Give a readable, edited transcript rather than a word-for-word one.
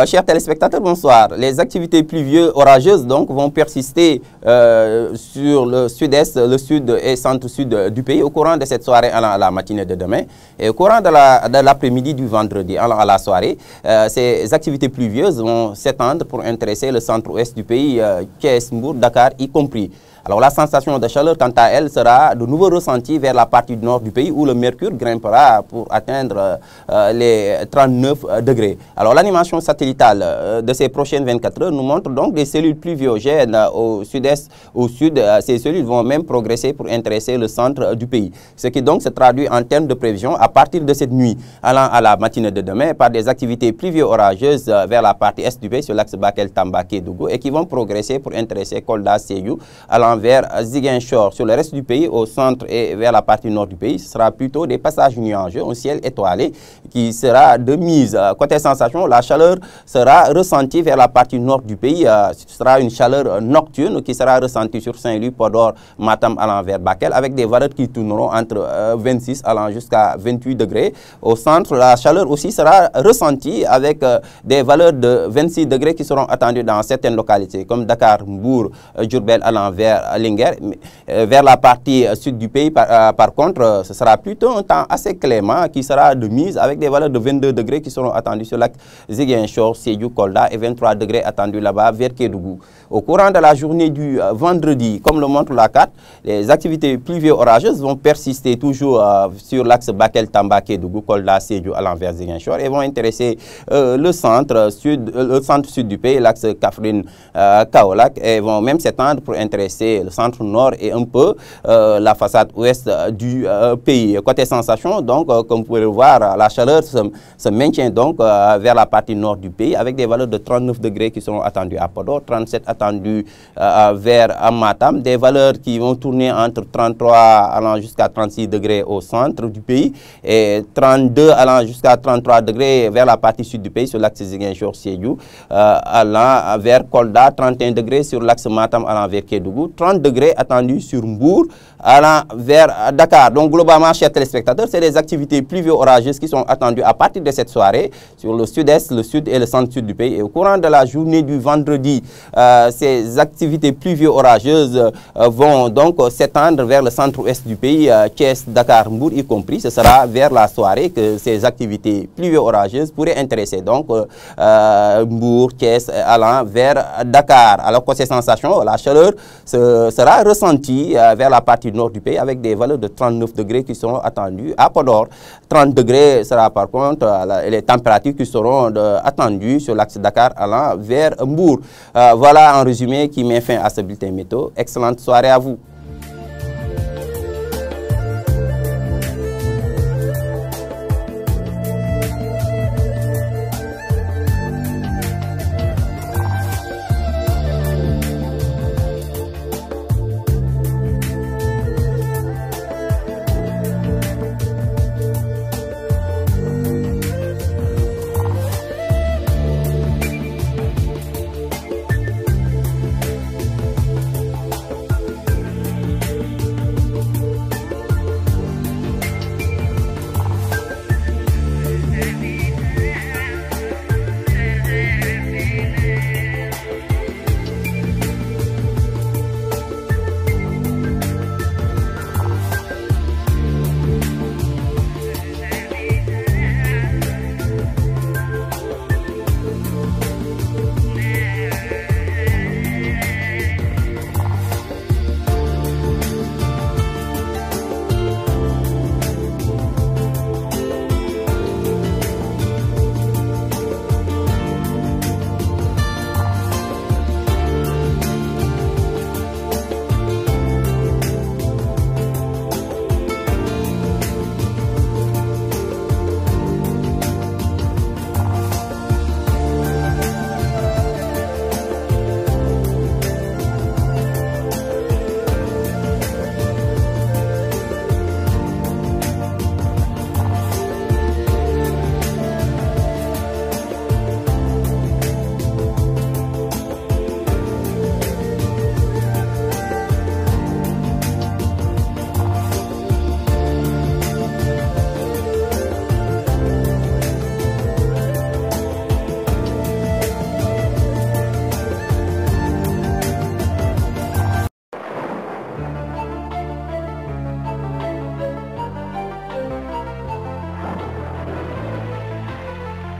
Chers téléspectateurs, bonsoir. Les activités pluvieuses orageuses donc, vont persister sur le sud-est, le sud et centre-sud du pays au courant de cette soirée allant à la matinée de demain et au courant de l'après-midi du vendredi allant à la soirée. Ces activités pluvieuses vont s'étendre pour intéresser le centre-ouest du pays, Thiès, Mbour, Dakar y compris. Alors la sensation de chaleur, quant à elle, sera de nouveau ressentie vers la partie nord du pays où le mercure grimpera pour atteindre les 39 degrés. Alors l'animation satellitale de ces prochaines 24 heures nous montre donc des cellules pluviogènes au sud-est, au sud. Ces cellules vont même progresser pour intéresser le centre du pays. Ce qui donc se traduit en termes de prévision à partir de cette nuit allant à la matinée de demain par des activités pluvieux-orageuses vers la partie est du pays sur l'axe Bakel-Tamba-Kédougou et qui vont progresser pour intéresser Kolda-Sédhiou allant vers Ziguinchor. Sur le reste du pays, au centre et vers la partie nord du pays, ce sera plutôt des passages nuageux, un ciel étoilé qui sera de mise. Côté sensation, la chaleur sera ressentie vers la partie nord du pays. Ce sera une chaleur nocturne qui sera ressentie sur Saint-Louis, Podor, Matam allant vers Bakel avec des valeurs qui tourneront entre 26 allant jusqu'à 28 degrés. Au centre, la chaleur aussi sera ressentie avec des valeurs de 26 degrés qui seront attendues dans certaines localités comme Dakar, Mbour, Diourbel allant vers Linguère. Vers la partie sud du pays, par contre, ce sera plutôt un temps assez clément qui sera de mise avec des valeurs de 22 degrés qui seront attendues sur l'axe Ziguinchor, Sédhiou, Kolda et 23 degrés attendus là-bas vers Kédougou. Au courant de la journée du vendredi, comme le montre la carte, les activités pluvieux-orageuses vont persister toujours sur l'axe Bakel-Tamba-Kédougou, Kolda, Sédhiou allant vers Ziguinchor et vont intéresser le centre-sud du pays, l'axe Kaffrine-Kaolack et vont même s'étendre pour intéresser le centre nord et un peu la façade ouest du pays. Côté sensation, donc, comme vous pouvez le voir, la chaleur se maintient donc vers la partie nord du pays avec des valeurs de 39 degrés qui seront attendues à Podor, 37 attendus vers Matam, des valeurs qui vont tourner entre 33 allant jusqu'à 36 degrés au centre du pays et 32 allant jusqu'à 33 degrés vers la partie sud du pays sur l'axe Ziguinchor-Sédhiou, allant vers Kolda, 31 degrés sur l'axe Matam allant vers Kédougou, 30 degrés attendus sur Mbour allant vers Dakar. Donc globalement, chers téléspectateurs, c'est des activités pluvieux-orageuses qui sont attendues à partir de cette soirée sur le sud-est, le sud et le centre-sud du pays. Et au courant de la journée du vendredi, ces activités pluvieux-orageuses vont donc s'étendre vers le centre-ouest du pays, Thiès, Dakar, Mbour y compris. Ce sera vers la soirée que ces activités pluvieux-orageuses pourraient intéresser. Donc Mbour, Thiès allant vers Dakar. Alors que ces sensations, la chaleur sera ressentie vers la partie nord du pays avec des valeurs de 39 degrés qui seront attendues à Podor. 30 degrés sera par contre les températures qui seront attendues sur l'axe Dakar allant vers Mbour. Voilà en résumé qui met fin à ce bulletin météo. Excellente soirée à vous.